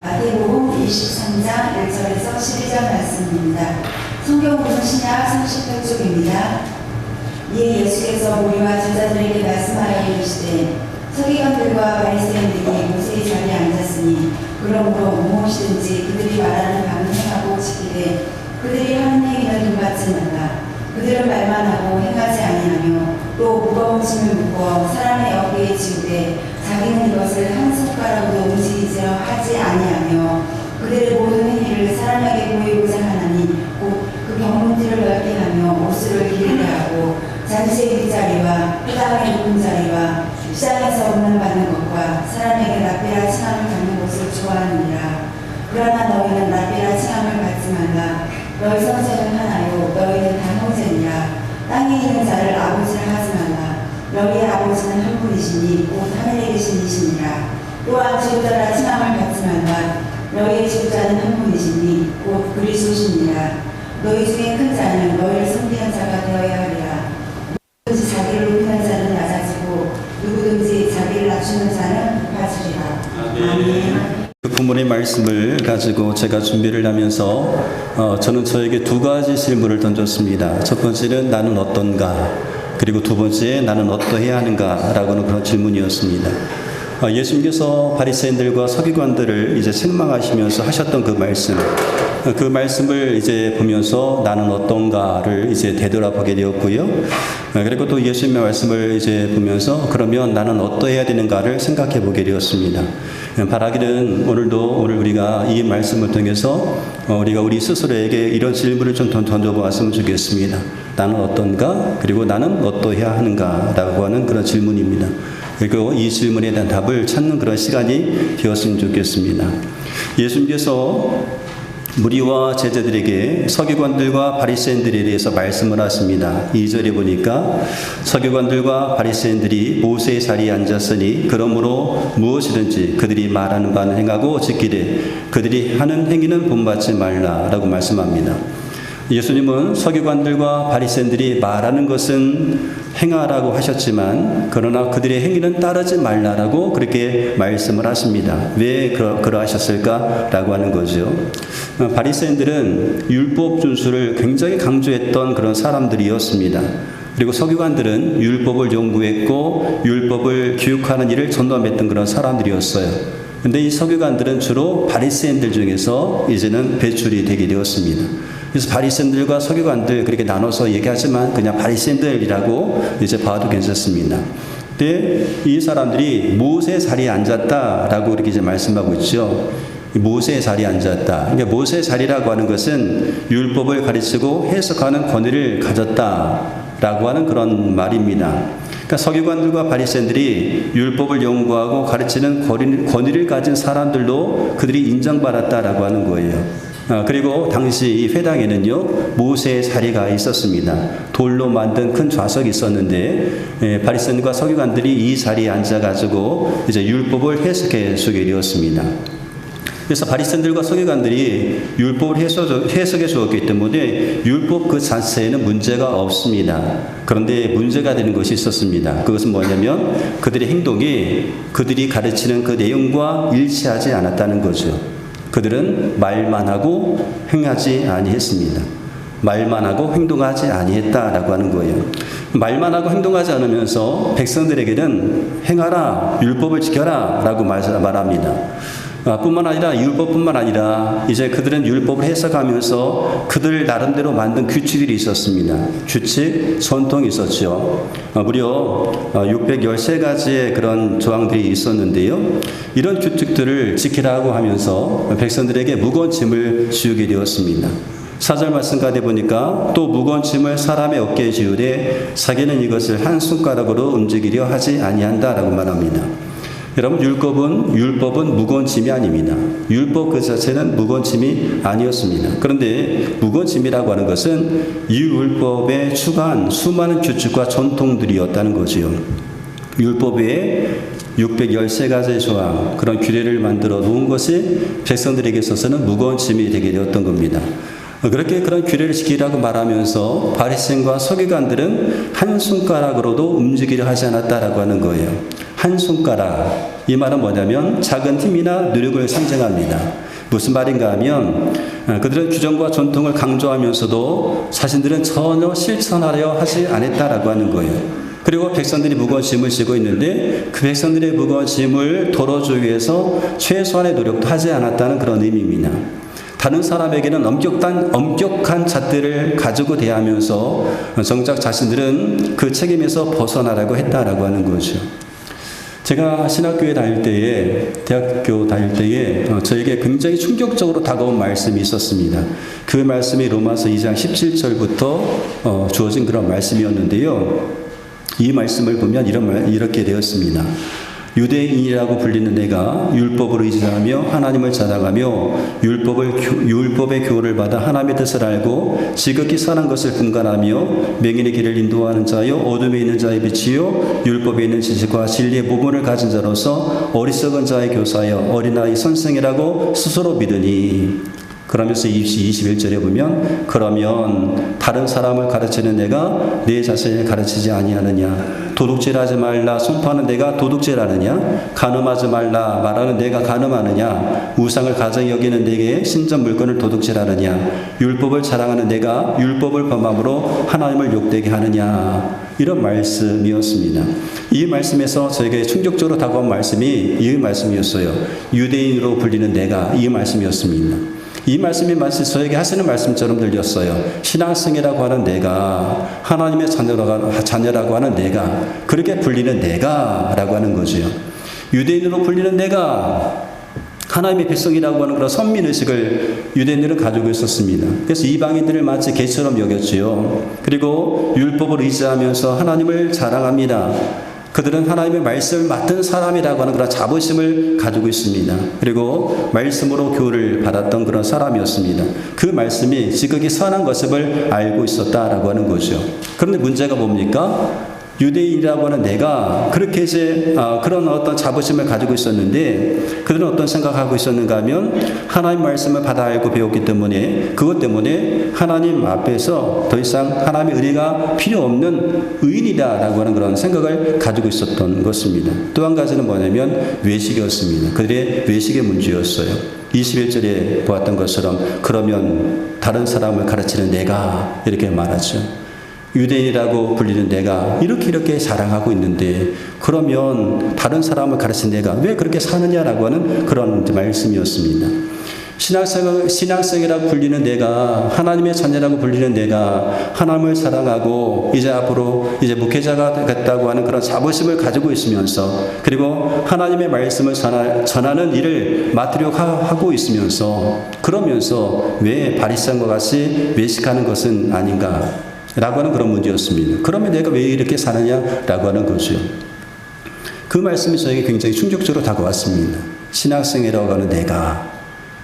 마태복음 23장 1절에서 12절 말씀입니다. 성경으로는 신약 38쪽입니다. 이에 예수께서 무리와 제자들에게 말씀하여 이르시되 서기관들과 바리새인들이 모세의 자리에 앉았으니 그러므로 무엇이든지 그들이 말하는 바는 행하고 지키되 그들이 하는 행위는 돈받지 말라. 그들은 말만 하고 행하지 아니하며 또 무거운 짐을 묶어 사람의 어깨에 지우되 자기는 이것을 한 손가락으로 움직이지 하지 아니하며 그들의 모든 행위를 사람에게 보이고자 하나니 곧 그 병문지를 넓게 하며 옷을 길게 하고 잔치의 뒷자리와 회당의 높은 자리와 시장에서 운명받는 것과 사람에게 랍비라 칭함을 받는 것을 좋아하느니라. 그러나 너희는 랍비라 칭함을 받지 말라. 너희 성체는 하나요 너희는 다 형제니라. 땅에 있는 자를 아버지라 하지 말라. 너희의 아버지는 한 분이시니 곧 하늘에 계신 이시니라. 또한 지도자라 칭함을 받지 말라. 너희의 지도자는 한 분이시니 곧 그리스도시니라. 너희 중에 큰 자는 너희를 섬기는 자가 되어야 하리라. 누구든지 자기를 높이는 자는 낮아지고 누구든지 자기를 낮추는 자는 높아지리라. 아멘. 그 부모의 말씀을 가지고 제가 준비를 하면서 저는 저에게 두 가지 질문을 던졌습니다. 첫 번째는 나는 어떤가? 그리고 두 번째 나는 어떠해야 하는가? 라고는 그런 질문이었습니다. 예수님께서 바리새인들과 서기관들을 이제 책망하시면서 하셨던 그 말씀을 이제 보면서 나는 어떤가를 이제 되돌아보게 되었고요. 그리고 또 예수님의 말씀을 이제 보면서 그러면 나는 어떠해야 되는가를 생각해 보게 되었습니다. 바라기는 오늘 우리가 이 말씀을 통해서 우리가 우리 스스로에게 이런 질문을 좀 던져보았으면 좋겠습니다. 나는 어떤가? 그리고 나는 어떠해야 하는가라고 하는 그런 질문입니다. 그리고 이 질문에 대한 답을 찾는 그런 시간이 되었으면 좋겠습니다. 예수님께서 무리와 제자들에게 서기관들과 바리새인들에 대해서 말씀을 하십니다. 2절에 보니까 서기관들과 바리새인들이 모세의 자리에 앉았으니 그러므로 무엇이든지 그들이 말하는 바는 행하고 지키되 그들이 하는 행위는 본받지 말라라고 말씀합니다. 예수님은 서기관들과 바리새인들이 말하는 것은 행하라고 하셨지만 그러나 그들의 행위는 따르지 말라라고 그렇게 말씀을 하십니다. 왜 그러하셨을까라고 하는 거죠. 바리새인들은 율법 준수를 굉장히 강조했던 그런 사람들이었습니다. 그리고 서기관들은 율법을 연구했고 율법을 교육하는 일을 전담했던 그런 사람들이었어요. 근데 이 서기관들은 주로 바리새인들 중에서 이제는 배출이 되게 되었습니다. 그래서 바리새인들과 서기관들 그렇게 나눠서 얘기하지만 그냥 바리새인들이라고 이제 봐도 괜찮습니다. 근데 이 사람들이 모세의 자리에 앉았다라고 이렇게 이제 말씀하고 있죠. 모세의 자리에 앉았다. 그러니까 모세의 자리라고 하는 것은 율법을 가르치고 해석하는 권위를 가졌다라고 하는 그런 말입니다. 그러니까 서기관들과 바리새인들이 율법을 연구하고 가르치는 권위를 가진 사람들로 그들이 인정받았다라고 하는 거예요. 그리고 당시 이 회당에는요 모세의 자리가 있었습니다. 돌로 만든 큰 좌석이 있었는데 바리새인과 서기관들이 이 자리에 앉아가지고 이제 율법을 해석해 주게 되었습니다. 그래서 바리새인들과 서기관들이 율법을 해석해 주었기 때문에 율법 그 자체에는 문제가 없습니다. 그런데 문제가 되는 것이 있었습니다. 그것은 뭐냐면 그들의 행동이 그들이 가르치는 그 내용과 일치하지 않았다는 거죠. 그들은 말만 하고 행하지 아니했습니다. 말만 하고 행동하지 아니했다라고 하는 거예요. 말만 하고 행동하지 않으면서 백성들에게는 행하라, 율법을 지켜라 라고 말합니다. 뿐만 아니라 율법뿐만 아니라 이제 그들은 율법을 해석하면서 그들 나름대로 만든 규칙들이 있었습니다. 규칙, 전통이 있었죠. 무려 613가지의 그런 조항들이 있었는데요. 이런 규칙들을 지키라고 하면서 백성들에게 무거운 짐을 지우게 되었습니다. 4절 말씀 가운데 보니까 또 무거운 짐을 사람의 어깨에 지우되 자기는 이것을 한 손가락으로 움직이려 하지 아니한다라고 말합니다. 여러분 율법은 무거운 짐이 아닙니다. 율법 그 자체는 무거운 짐이 아니었습니다. 그런데 무거운 짐이라고 하는 것은 이 율법에 추가한 수많은 규칙과 전통들이었다는 거지요. 율법에 613가지의 조항 그런 규례를 만들어 놓은 것이 백성들에게 있어서는 무거운 짐이 되게 되었던 겁니다. 그렇게 그런 규례를 지키라고 말하면서 바리새인과 서기관들은 한 손가락으로도 움직이려 하지 않았다라고 하는 거예요. 한 손가락. 이 말은 뭐냐면 작은 힘이나 노력을 상징합니다. 무슨 말인가 하면 그들은 규정과 전통을 강조하면서도 자신들은 전혀 실천하려 하지 않았다라고 하는 거예요. 그리고 백성들이 무거운 짐을 지고 있는데 그 백성들의 무거운 짐을 덜어주기 위해서 최소한의 노력도 하지 않았다는 그런 의미입니다. 다른 사람에게는 엄격한 잣대를 가지고 대하면서 정작 자신들은 그 책임에서 벗어나라고 했다라고 하는 거죠. 제가 신학교에 다닐 때에, 대학교 다닐 때에 저에게 굉장히 충격적으로 다가온 말씀이 있었습니다. 그 말씀이 로마서 2장 17절부터 주어진 그런 말씀이었는데요. 이 말씀을 보면 이렇게 되었습니다. 유대인이라고 불리는 내가 율법을 의지하며 하나님을 자랑하며 율법의 교훈을 받아 하나님의 뜻을 알고 지극히 선한 것을 분간하며 맹인의 길을 인도하는 자요 어둠에 있는 자의 빛이요 율법에 있는 지식과 진리의 모본을 가진 자로서 어리석은 자의 교사여 어린아이 선생이라고 스스로 믿으니. 그러면서 21절에 보면 그러면 다른 사람을 가르치는 내가 내 자신을 가르치지 아니하느냐. 도둑질하지 말라 선포하는 내가 도둑질하느냐. 간음하지 말라 말하는 내가 간음하느냐. 우상을 가정히 여기는 내게 신전 물건을 도둑질하느냐. 율법을 자랑하는 내가 율법을 범함으로 하나님을 욕되게 하느냐. 이런 말씀이었습니다. 이 말씀에서 저에게 충격적으로 다가온 말씀이 이 말씀이었어요. 유대인으로 불리는 내가, 이 말씀이었습니다. 이 말씀이 마치 저에게 하시는 말씀처럼 들렸어요. 신앙생이라고 하는 내가, 하나님의 자녀라고 하는 내가, 그렇게 불리는 내가라고 하는 거죠. 유대인으로 불리는 내가, 하나님의 백성이라고 하는 그런 선민의식을 유대인들은 가지고 있었습니다. 그래서 이방인들을 마치 개처럼 여겼지요. 그리고 율법을 의지하면서 하나님을 자랑합니다. 그들은 하나님의 말씀을 맡은 사람이라고 하는 그런 자부심을 가지고 있습니다. 그리고 말씀으로 교훈을 받았던 그런 사람이었습니다. 그 말씀이 지극히 선한 것을 알고 있었다라고 하는 거죠. 그런데 문제가 뭡니까? 유대인이라고 하는 내가 그렇게 이제 그런 어떤 자부심을 가지고 있었는데 그들은 어떤 생각하고 있었는가 하면 하나님 말씀을 받아 알고 배웠기 때문에 그것 때문에 하나님 앞에서 더 이상 하나님의 은혜가 필요 없는 의인이다라고 하는 그런 생각을 가지고 있었던 것입니다. 또 한 가지는 뭐냐면 외식이었습니다. 그들의 외식의 문제였어요. 21절에 보았던 것처럼 그러면 다른 사람을 가르치는 내가 이렇게 말하죠. 유대인이라고 불리는 내가 이렇게 자랑하고 있는데 그러면 다른 사람을 가르친 내가 왜 그렇게 사느냐라고 하는 그런 말씀이었습니다. 신앙생이라고 불리는 내가, 하나님의 자녀라고 불리는 내가 하나님을 사랑하고 이제 앞으로 이제 목회자가 됐다고 하는 그런 자부심을 가지고 있으면서 그리고 하나님의 말씀을 전하는 일을 맡으려고 하고 있으면서 그러면서 왜 바리새인과 같이 외식하는 것은 아닌가 라고 하는 그런 문제였습니다. 그러면 내가 왜 이렇게 사느냐라고 하는 거죠. 그 말씀이 저에게 굉장히 충격적으로 다가왔습니다. 신학생이라고 하는 내가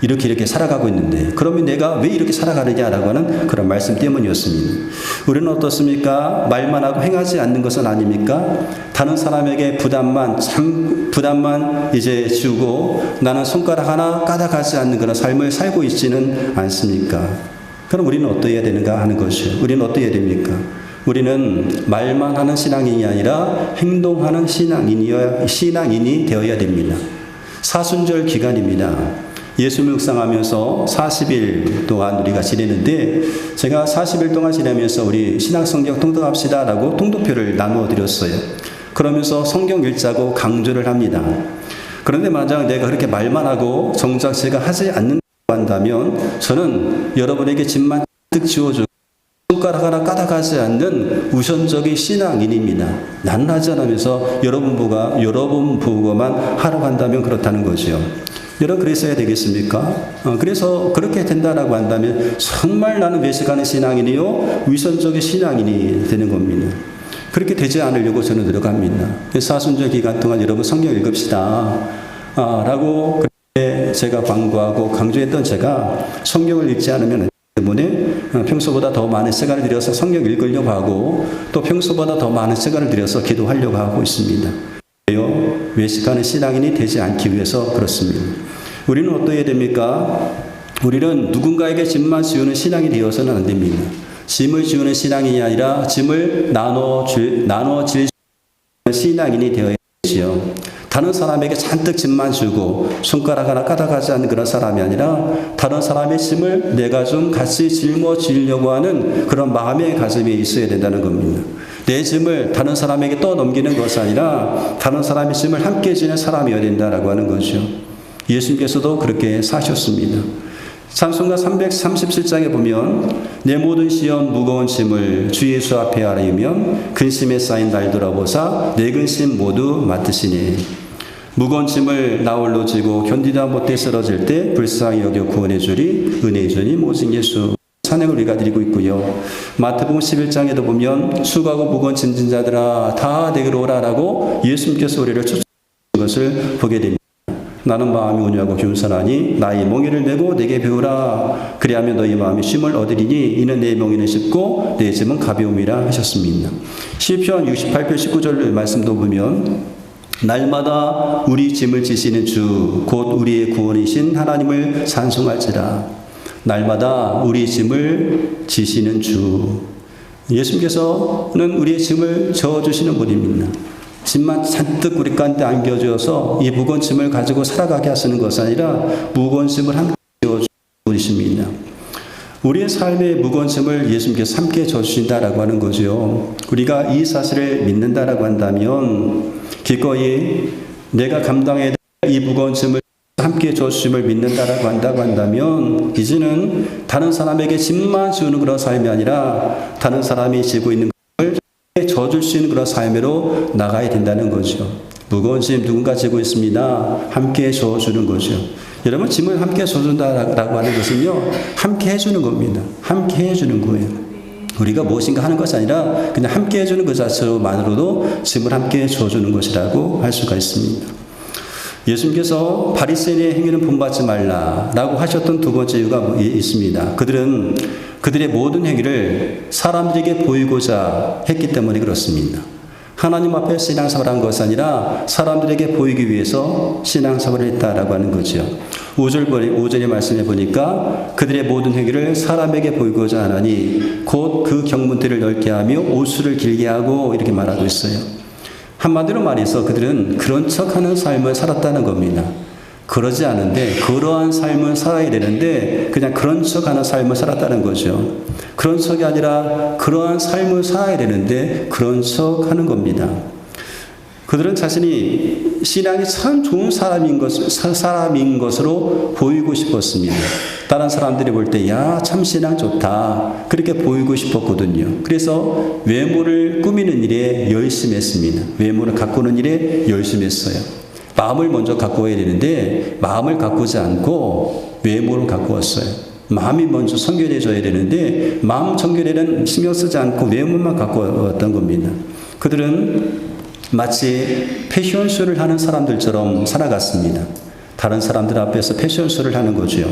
이렇게 살아가고 있는데 그러면 내가 왜 이렇게 살아가느냐라고 하는 그런 말씀 때문이었습니다. 우리는 어떻습니까? 말만 하고 행하지 않는 것은 아닙니까? 다른 사람에게 부담만 이제 주고 나는 손가락 하나 까닥하지 않는 그런 삶을 살고 있지는 않습니까? 그럼 우리는 어떠해야 되는가 하는 것이요. 우리는 어떠해야 됩니까? 우리는 말만 하는 신앙인이 아니라 행동하는 신앙인이 되어야 됩니다. 사순절 기간입니다. 예수 묵상하면서 40일 동안 우리가 지내는데 제가 40일 동안 지내면서 우리 신학성경 통독합시다라고 통독표를 나누어 드렸어요. 그러면서 성경 읽자고 강조를 합니다. 그런데 만약 내가 그렇게 말만 하고 정작 제가 하지 않는 한다면 저는 여러분에게 짐만 득 지워주고 손가락 하나 까닥하지 않는 우선적인 신앙인입니다. 나는 하지 않으면서 여러분 보고만 하러 간다면 그렇다는 거죠. 여러분 그랬어야 되겠습니까? 그래서 그렇게 된다라고 한다면 정말 나는 외식하는 신앙인이요 위선적인 신앙인이 되는 겁니다. 그렇게 되지 않으려고 저는 노력합니다. 사순절 기간 동안 여러분 성경 읽읍시다 라고 제가 광고하고 강조했던 제가 성경을 읽지 않으면 안 되기 때문에 평소보다 더 많은 시간을 들여서 성경 읽으려고 하고 또 평소보다 더 많은 시간을 들여서 기도하려고 하고 있습니다. 외식하는 신앙인이 되지 않기 위해서 그렇습니다. 우리는 어떠해야 됩니까? 우리는 누군가에게 짐만 지우는 신앙이 되어서는 안 됩니다. 짐을 지우는 신앙인이 아니라 짐을 나눠질 신앙인이 되어야 지요. 다른 사람에게 잔뜩 짐만 주고 손가락 하나 까닥하지 않는 그런 사람이 아니라 다른 사람의 짐을 내가 좀 같이 짊어지려고 하는 그런 마음의 가슴이 있어야 된다는 겁니다. 내 짐을 다른 사람에게 떠넘기는 것이 아니라 다른 사람의 짐을 함께 지는 사람이어야 된다라고 하는 거죠. 예수님께서도 그렇게 사셨습니다. 찬송가 337장에 보면 내 모든 시험 무거운 짐을 주 예수 앞에 아뢰면 근심에 쌓인 날 돌아보사 내 근심 모두 맡으시니 무거운 짐을 나 홀로 지고 견디다 못해 쓰러질 때 불쌍히 여겨 구원해 주리 은혜의 주님 오직 예수 찬양을 우리가 드리고 있고요. 마태복음 11장에도 보면 수고하고 무거운 짐진 자들아 다 내게로 오라라고 예수님께서 우리를 초청하는 것을 보게 됩니다. 나는 마음이 온유하고 겸손하니 나의 멍에를 메고 내게 배우라 그리하면 너희 마음이 쉼을 얻으리니 이는 내 멍에는 쉽고 내 짐은 가벼움이라 하셨습니다. 시편 68편 19절 말씀도 보면 날마다 우리 짐을 지시는 주 곧 우리의 구원이신 하나님을 찬송할지라. 날마다 우리 짐을 지시는 주. 예수님께서는 우리의 짐을 져주시는 분입니다. 짐만 잔뜩 우리 가운데 안겨주어서 이 무거운 짐을 가지고 살아가게 하시는 것이 아니라 무거운 짐을 함께 져주시는 분이십니다. 우리의 삶의 무거운 짐을 예수님께서 함께 져주신다라고 하는 거죠. 우리가 이 사실을 믿는다라고 한다면 기꺼이 내가 감당해야 될 이 무거운 짐을 함께 져주심을 믿는다라고 한다면 이제는 다른 사람에게 짐만 지우는 그런 삶이 아니라 다른 사람이 지고 있는 것을 져줄 수 있는 그런 삶으로 나가야 된다는 거죠. 무거운 짐 누군가 지고 있습니다. 함께 져주는 거죠. 여러분 짐을 함께 져준다라고 하는 것은요. 함께 해주는 겁니다. 함께 해주는 거예요. 우리가 무엇인가 하는 것이 아니라 그냥 함께 해주는 것 자체만으로도 짐을 함께 져주는 것이라고 할 수가 있습니다. 예수님께서 바리새인의 행위는 본받지 말라라고 하셨던 두 번째 이유가 있습니다. 그들은 그들의 모든 행위를 사람들에게 보이고자 했기 때문에 그렇습니다. 하나님 앞에 신앙생활을 한 것이 아니라 사람들에게 보이기 위해서 신앙생활을 했다라고 하는 거죠. 5절의 말씀에 보니까 그들의 모든 행위를 사람에게 보이고자 하나니 곧 그 경문대를 넓게 하며 옷수를 길게 하고 이렇게 말하고 있어요. 한마디로 말해서 그들은 그런 척하는 삶을 살았다는 겁니다. 그러지 않은데 그러한 삶을 살아야 되는데 그냥 그런 척하는 삶을 살았다는 거죠. 그런 척이 아니라 그러한 삶을 살아야 되는데 그런 척하는 겁니다. 그들은 자신이 신앙이 참 좋은 사람인 것으로 보이고 싶었습니다. 다른 사람들이 볼 때 야, 참 신앙 좋다 그렇게 보이고 싶었거든요. 그래서 외모를 꾸미는 일에 열심히 했습니다. 외모를 가꾸는 일에 열심히 했어요. 마음을 먼저 가꾸어야 되는데 마음을 가꾸지 않고 외모를 가꾸었어요. 마음이 먼저 청결해져야 되는데 마음 청결에는 신경 쓰지 않고 외모만 가꾸었던 겁니다. 그들은 마치 패션쇼를 하는 사람들처럼 살아갔습니다. 다른 사람들 앞에서 패션쇼를 하는 거죠.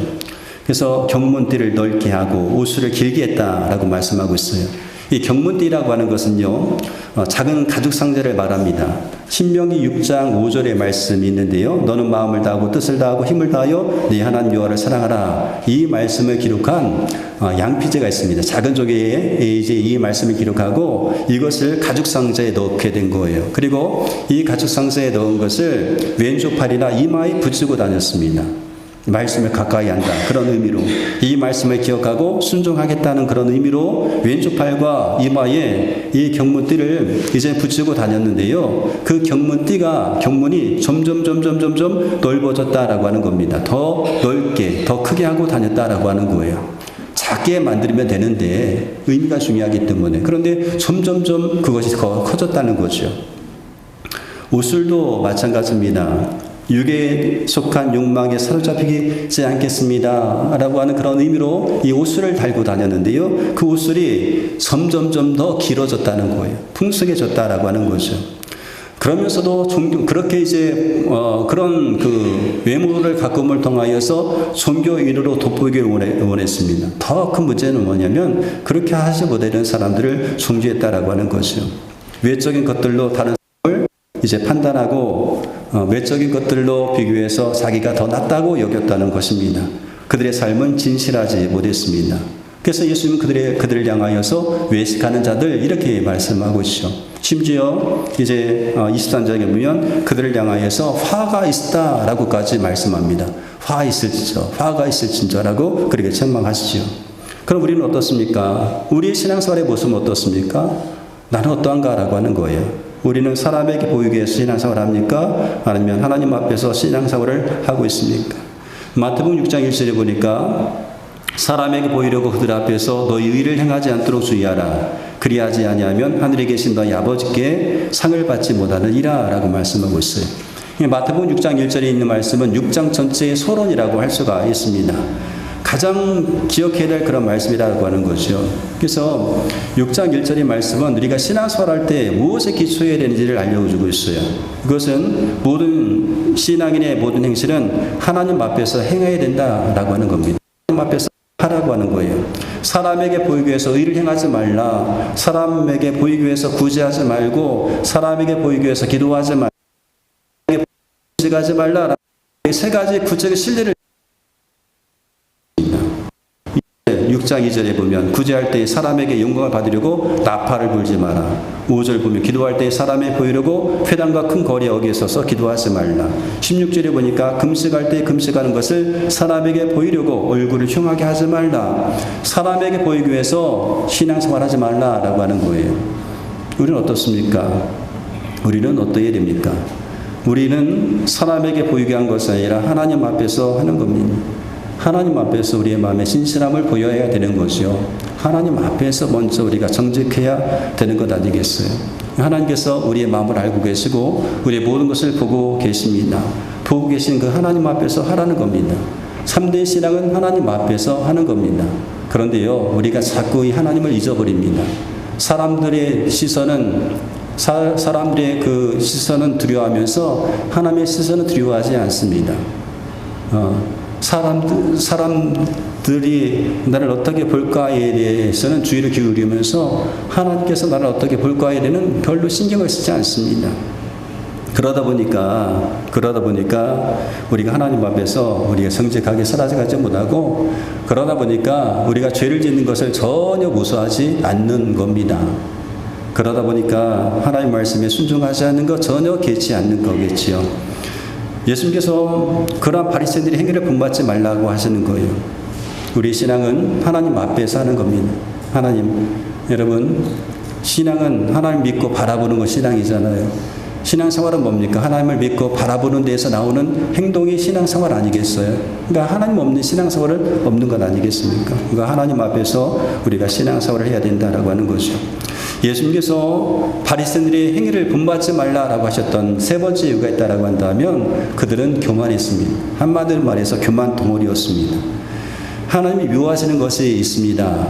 그래서 경문띠를 넓게 하고 옷수를 길게 했다라고 말씀하고 있어요. 이 경문띠라고 하는 것은요, 작은 가죽 상자를 말합니다. 신명기 6장 5절의 말씀이 있는데요. 너는 마음을 다하고 뜻을 다하고 힘을 다하여 네 하나님 여호와를 사랑하라. 이 말씀을 기록한 양피제가 있습니다. 작은 조개에 이제 이 말씀을 기록하고 이것을 가죽 상자에 넣게 된 거예요. 그리고 이 가죽 상자에 넣은 것을 왼쪽 팔이나 이마에 붙이고 다녔습니다. 말씀을 가까이 한다 그런 의미로 이 말씀을 기억하고 순종하겠다는 그런 의미로 왼쪽 팔과 이마에 이 경문띠를 이제 붙이고 다녔는데요. 그 경문이 점점 넓어졌다라고 하는 겁니다. 더 넓게 더 크게 하고 다녔다라고 하는 거예요. 작게 만들면 되는데 의미가 중요하기 때문에 그런데 점점 그것이 더 커졌다는 거죠. 옷술도 마찬가지입니다. 육에 속한 욕망에 사로잡히지 않겠습니다 라고 하는 그런 의미로 이 옷술을 달고 다녔는데요. 그 옷술이 점점 더 길어졌다는 거예요. 풍성해졌다라고 하는 거죠. 그러면서도 그렇게 이제 그런 그 외모를 가꿈을 통하여서 종교인으로 돋보이기를 원했습니다. 더 큰 문제는 뭐냐면 그렇게 하지 못하는 사람들을 존중했다라고 하는 거죠. 외적인 것들로 다른 사람을 이제 판단하고 외적인 것들로 비교해서 자기가 더 낫다고 여겼다는 것입니다. 그들의 삶은 진실하지 못했습니다. 그래서 예수님은 그들을 향하여서 외식하는 자들 이렇게 말씀하고 있죠. 심지어 이제 23장에 보면 그들을 향하여서 화가 있다라고까지 말씀합니다. 화가 있을진저라고 그렇게 책망하시죠. 그럼 우리는 어떻습니까? 우리의 신앙생활의 모습은 어떻습니까? 나는 어떠한가라고 하는 거예요. 우리는 사람에게 보이기 위해서 신앙생활을 합니까? 아니면 하나님 앞에서 신앙생활을 하고 있습니까? 마태복음 6장 1절에 보니까 사람에게 보이려고 그들 앞에서 너희 의를 행하지 않도록 주의하라. 그리하지 아니하면 하늘에 계신 너희 아버지께 상을 받지 못하느니라 라고 말씀하고 있어요. 마태복음 6장 1절에 있는 말씀은 6장 전체의 서론이라고 할 수가 있습니다. 가장 기억해야 될 그런 말씀이라고 하는 거죠. 그래서 6장 1절의 말씀은 우리가 신앙생활할 때 무엇에 기초해야 되는지를 알려주고 있어요. 그것은 모든 신앙인의 모든 행실은 하나님 앞에서 행해야 된다라고 하는 겁니다. 하나님 앞에서 하라고 하는 거예요. 사람에게 보이기 위해서 의를 행하지 말라. 사람에게 보이기 위해서 구제하지 말고 사람에게 보이기 위해서 기도하지 말라. 구제하지 말라. 세 가지 구체적 신뢰를 6장 2절에 보면 구제할 때 사람에게 영광을 받으려고 나팔을 불지 마라. 5절 보면 기도할 때 사람에 보이려고 회당과 큰 거리에 어기에 서서 기도하지 말라. 16절에 보니까 금식할 때 금식하는 것을 사람에게 보이려고 얼굴을 흉하게 하지 말라. 사람에게 보이기 위해서 신앙생활하지 말라라고 하는 거예요. 우리는 어떻습니까? 우리는 어떠해야 됩니까? 우리는 사람에게 보이게 한 것이 아니라 하나님 앞에서 하는 겁니다. 하나님 앞에서 우리의 마음의 신실함을 보여야 되는 것이요. 하나님 앞에서 먼저 우리가 정직해야 되는 것 아니겠어요? 하나님께서 우리의 마음을 알고 계시고 우리의 모든 것을 보고 계십니다. 보고 계신 그 하나님 앞에서 하라는 겁니다. 3대 신앙은 하나님 앞에서 하는 겁니다. 그런데요, 우리가 자꾸 이 하나님을 잊어버립니다. 사람들의 시선은 두려워하면서 하나님의 시선은 두려워하지 않습니다. 사람들이 나를 어떻게 볼까에 대해서는 주의를 기울이면서 하나님께서 나를 어떻게 볼까에 대해서는 별로 신경을 쓰지 않습니다. 그러다 보니까 우리가 하나님 앞에서 우리가 정직하게 살아가지 못하고 그러다 보니까 우리가 죄를 짓는 것을 전혀 무서워하지 않는 겁니다. 그러다 보니까 하나님 말씀에 순종하지 않는 것 전혀 개치 않는 거겠지요. 예수님께서 그러한 바리새인들의 행위를 본받지 말라고 하시는 거예요. 우리 신앙은 하나님 앞에서 하는 겁니다. 여러분, 신앙은 하나님 믿고 바라보는 것 신앙이잖아요. 신앙생활은 뭡니까? 하나님을 믿고 바라보는 데에서 나오는 행동이 신앙생활 아니겠어요? 그러니까 하나님 없는 신앙생활은 없는 것 아니겠습니까? 그러니까 하나님 앞에서 우리가 신앙생활을 해야 된다라고 하는 거죠. 예수님께서 바리새인들의 행위를 본받지 말라라고 하셨던 세 번째 이유가 있다라고 한다면 그들은 교만했습니다. 한마디로 말해서 교만 덩어리였습니다. 하나님이 미워하시는 것이 있습니다.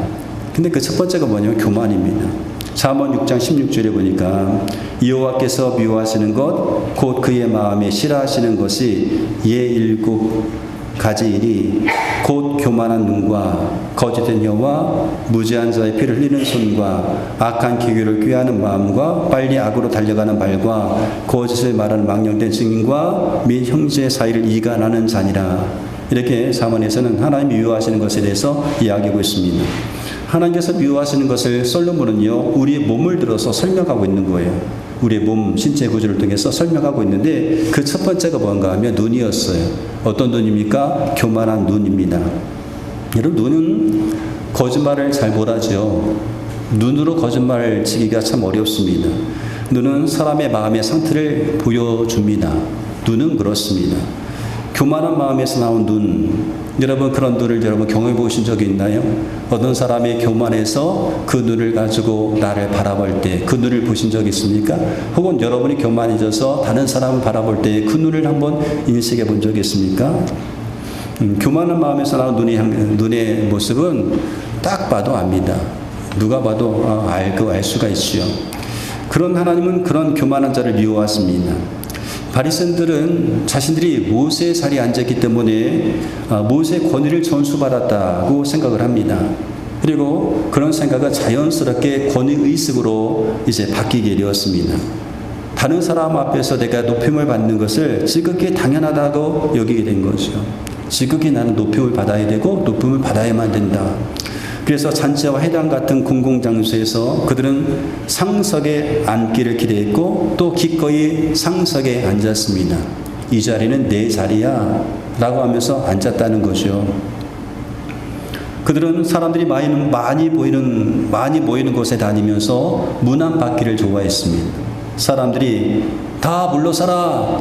근데 그 첫 번째가 뭐냐면 교만입니다. 잠언 6장 16절에 보니까 여호와께서 미워하시는 것 곧 그의 마음에 싫어하시는 것이 일곱 가지 일이 곧 교만한 눈과 거짓된 혀와 무지한 자의 피를 흘리는 손과 악한 기교를 꾀하는 마음과 빨리 악으로 달려가는 발과 거짓을 말하는 망령된 증인과 및 형제 사이를 이간하는 자니라. 이렇게 잠언에서는 하나님이 미워하시는 것에 대해서 이야기하고 있습니다. 하나님께서 미워하시는 것을 솔로몬은요, 우리의 몸을 들어서 설명하고 있는 거예요. 우리의 몸, 신체 구조를 통해서 설명하고 있는데 그 첫 번째가 뭔가 하면 눈이었어요. 어떤 눈입니까? 교만한 눈입니다. 여러분, 눈은 거짓말을 잘 못하죠. 눈으로 거짓말을 치기가 참 어렵습니다. 눈은 사람의 마음의 상태를 보여줍니다. 눈은 그렇습니다. 교만한 마음에서 나온 눈, 여러분 그런 눈을 여러분 경험해 보신 적이 있나요? 어떤 사람이 교만해서 그 눈을 가지고 나를 바라볼 때 그 눈을 보신 적이 있습니까? 혹은 여러분이 교만해져서 다른 사람을 바라볼 때 그 눈을 한번 인식해 본 적이 있습니까? 교만한 마음에서 나온 눈의 모습은 딱 봐도 압니다. 누가 봐도 알 수가 있지요. 그런 하나님은 그런 교만한 자를 미워하십니다. 바리새인들은 자신들이 모세의 자리에 앉았기 때문에 모세의 권위를 전수받았다고 생각을 합니다. 그리고 그런 생각은 자연스럽게 권위의식으로 이제 바뀌게 되었습니다. 다른 사람 앞에서 내가 높임을 받는 것을 지극히 당연하다고 여기게 된 거죠. 지극히 나는 높임을 받아야 되고 높임을 받아야만 된다. 그래서 잔치와 회당 같은 공공장소에서 그들은 상석에 앉기를 기대했고 또 기꺼이 상석에 앉았습니다. 이 자리는 내 자리야 라고 하면서 앉았다는 거죠. 그들은 사람들이 많이 모이는 곳에 다니면서 문안 받기를 좋아했습니다. 사람들이 다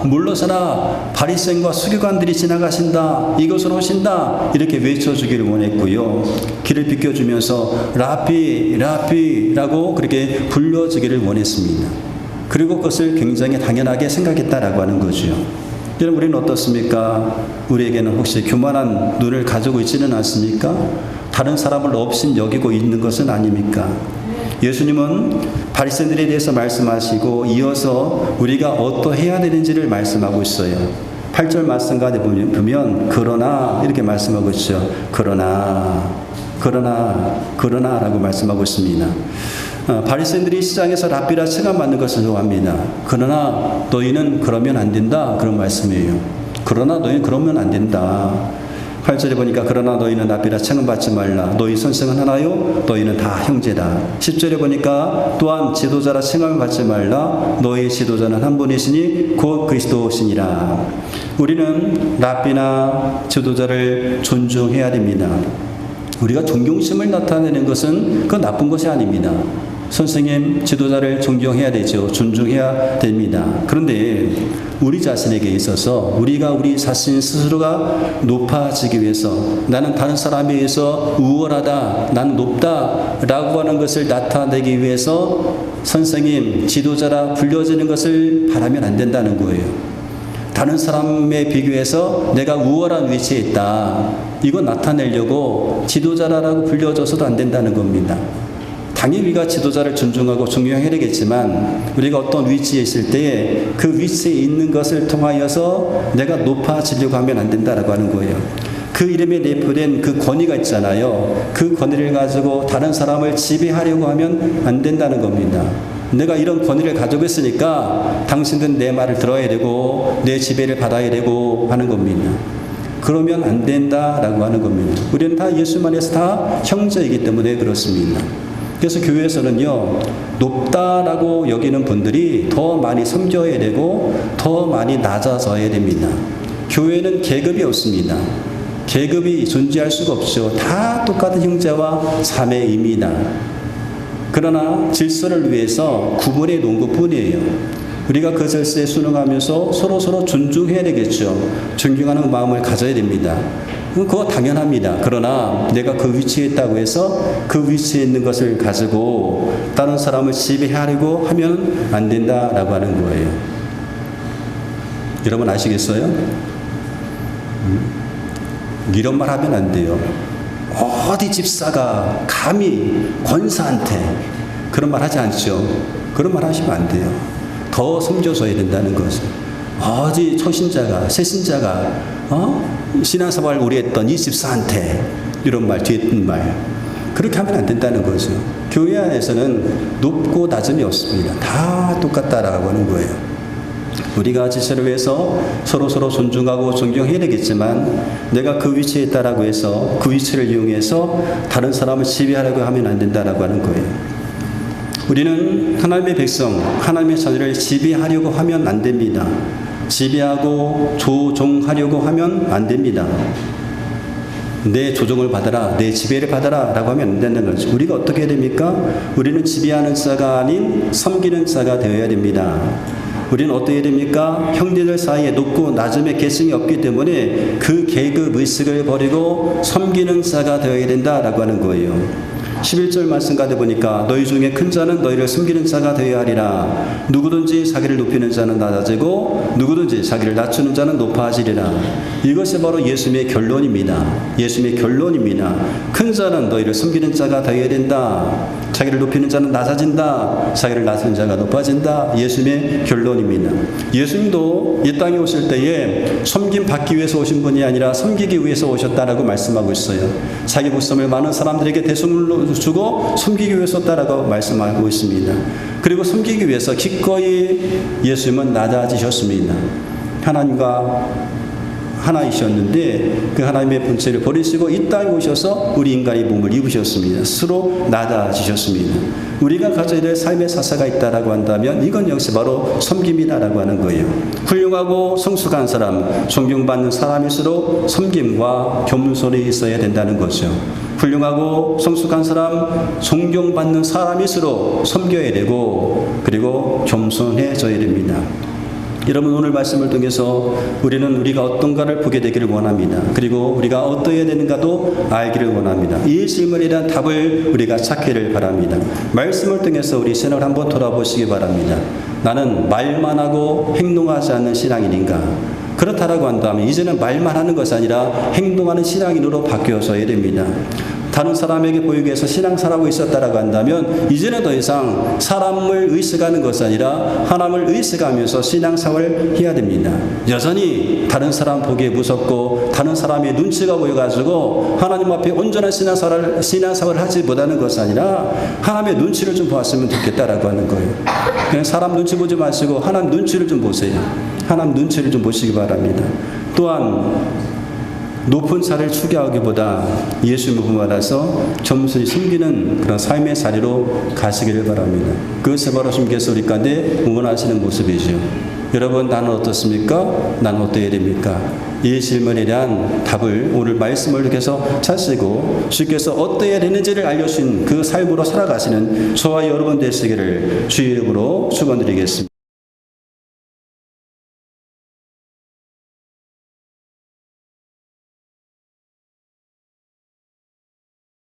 물러서라 바리새인과 서기관들이 지나가신다, 이곳으로 오신다 이렇게 외쳐주기를 원했고요. 길을 비켜주면서 라피라고 그렇게 불러주기를 원했습니다. 그리고 그것을 굉장히 당연하게 생각했다라고 하는 거죠. 여러분, 우리는 어떻습니까? 우리에게는 혹시 교만한 눈을 가지고 있지는 않습니까? 다른 사람을 없인 여기고 있는 것은 아닙니까? 예수님은 바리새인들에 대해서 말씀하시고 이어서 우리가 어떠해야 되는지를 말씀하고 있어요. 8절 말씀 가운데 보면 그러나 이렇게 말씀하고 있죠. 그러나라고 말씀하고 있습니다. 바리새인들이 시장에서 랍비라 칭함받는 것을 좋아합니다. 그러나 너희는 그러면 안 된다, 그런 말씀이에요. 그러나 너희는 그러면 안 된다. 8절에 보니까 그러나 너희는 랍비라 칭함받지 말라. 너희 선생은 하나요? 너희는 다 형제다. 10절에 보니까 또한 지도자라 칭함을 받지 말라. 너희 지도자는 한 분이시니 곧 그리스도시니라. 우리는 랍비나 지도자를 존중해야 됩니다. 우리가 존경심을 나타내는 것은 그건 나쁜 것이 아닙니다. 선생님, 지도자를 존경해야 되죠. 존중해야 됩니다. 그런데 우리 자신에게 있어서 우리가 우리 자신 스스로가 높아지기 위해서 나는 다른 사람에 의해서 우월하다, 나는 높다 라고 하는 것을 나타내기 위해서 선생님, 지도자라 불려지는 것을 바라면 안 된다는 거예요. 다른 사람에 비교해서 내가 우월한 위치에 있다, 이거 나타내려고 지도자라고 불려줘서도 안 된다는 겁니다. 당연히 우리가 지도자를 존중하고 존경해야 되겠지만 우리가 어떤 위치에 있을 때 그 위치에 있는 것을 통하여서 내가 높아지려고 하면 안 된다라고 하는 거예요. 그 이름에 내포된 그 권위가 있잖아요. 그 권위를 가지고 다른 사람을 지배하려고 하면 안 된다는 겁니다. 내가 이런 권위를 가지고 있으니까 당신들은 내 말을 들어야 되고 내 지배를 받아야 되고 하는 겁니다. 그러면 안 된다라고 하는 겁니다. 우리는 다 예수 안에서 다 형제이기 때문에 그렇습니다. 그래서 교회에서는요, 높다라고 여기는 분들이 더 많이 섬겨야 되고 더 많이 낮아져야 됩니다. 교회는 계급이 없습니다. 계급이 존재할 수가 없죠. 다 똑같은 형제와 자매입니다. 그러나 질서를 위해서 구분해 놓은 것뿐이에요. 우리가 그 질서에 순응하면서 서로 존중해야 되겠죠. 존경하는 마음을 가져야 됩니다. 그거 당연합니다. 그러나 내가 그 위치에 있다고 해서 그 위치에 있는 것을 가지고 다른 사람을 지배하려고 하면 안 된다라고 하는 거예요. 여러분 아시겠어요? 이런 말 하면 안 돼요. 어디 집사가 감히 권사한테 그런 말 하지 않죠. 그런 말 하시면 안 돼요. 더 섬겨줘야 된다는 거죠. 어디 초신자가 새신자가 신앙생활 오래 했던 이 집사한테 이런 말, 뒤에 있는 말, 그렇게 하면 안 된다는 거죠. 교회 안에서는 높고 낮음이 없습니다. 다 똑같다라고 하는 거예요. 우리가 질서를 위해서 서로 존중하고 존경해야 되겠지만 내가 그 위치에 있다라고 해서 그 위치를 이용해서 다른 사람을 지배하려고 하면 안 된다라고 하는 거예요. 우리는 하나님의 백성, 하나님의 자녀를 지배하려고 하면 안 됩니다. 지배하고 조종하려고 하면 안 됩니다. 내 조종을 받아라, 내 지배를 받아라 라고 하면 안 된다는 거죠. 우리가 어떻게 해야 됩니까? 우리는 지배하는 자가 아닌 섬기는 자가 되어야 됩니다. 우리는 어떻게 해야 됩니까? 형제들 사이에 높고 낮음의 계층이 없기 때문에 그 계급 의식을 버리고 섬기는 자가 되어야 된다라고 하는 거예요. 11절 말씀 가다 보니까 너희 중에 큰 자는 너희를 섬기는 자가 되어야 하리라. 누구든지 자기를 높이는 자는 낮아지고 누구든지 자기를 낮추는 자는 높아지리라. 이것이 바로 예수님의 결론입니다. 예수님의 결론입니다. 큰 자는 너희를 섬기는 자가 되어야 된다. 자기를 높이는 자는 낮아진다. 자기를 낮추는 자가 높아진다. 예수님의 결론입니다. 예수님도 이 땅에 오실 때에 섬김 받기 위해서 오신 분이 아니라 섬기기 위해서 오셨다라고 말씀하고 있어요. 자기 목숨을 많은 사람들에게 대속물로 주고 섬기기 위해서 왔다라고 말씀하고 있습니다. 그리고 섬기기 위해서 기꺼이 예수님은 낮아지셨습니다. 하나님과 하나이셨는데 그 하나님의 본체를 버리시고 이 땅에 오셔서 우리 인간의 몸을 입으셨습니다. 스스로 낮아지셨습니다. 우리가 가져야 될 삶의 사사가 있다라고 한다면 이건 역시 바로 섬김이다라고 하는 거예요. 훌륭하고 성숙한 사람, 존경받는 사람일수록 섬김과 겸손이 있어야 된다는 거죠. 훌륭하고 성숙한 사람, 존경받는 사람일수록 섬겨야 되고 그리고 겸손해져야 됩니다. 여러분 오늘 말씀을 통해서 우리는 우리가 어떤가를 보게 되기를 원합니다. 그리고 우리가 어떠해야 되는가도 알기를 원합니다. 이 질문에 대한 답을 우리가 찾기를 바랍니다. 말씀을 통해서 우리 신앙을 한번 돌아보시기 바랍니다. 나는 말만 하고 행동하지 않는 신앙인인가? 그렇다라고 한다면 이제는 말만 하는 것이 아니라 행동하는 신앙인으로 바뀌어져야 됩니다. 다른 사람에게 보이기 위해서 신앙생활하고 있었다라고 한다면 이제는 더 이상 사람을 의식하는 것이 아니라 하나님을 의식하면서 신앙생활을 해야 됩니다. 여전히 다른 사람 보기에 무섭고 다른 사람의 눈치가 보여가지고 하나님 앞에 온전한 신앙생활을 하지 못하는 것이 아니라 하나님의 눈치를 좀 보았으면 좋겠다라고 하는 거예요. 그냥 사람 눈치 보지 마시고 하나님 눈치를 좀 보세요. 하나님 눈치를 좀 보시기 바랍니다. 또한 높은 차를 추구하기보다 예수 믿음을 받아서 겸손히 섬기는 그런 삶의 자리로 가시기를 바랍니다. 그것이 바로 주님께서 우리 가운데 응원하시는 모습이죠. 여러분 나는 어떻습니까? 나는 어떠해야 됩니까? 이 질문에 대한 답을 오늘 말씀을 통해서 찾으시고 주께서 어떠해야 되는지를 알려주신 그 삶으로 살아가시는 저와 여러분 되시기를 주의 이름으로 축원드리겠습니다.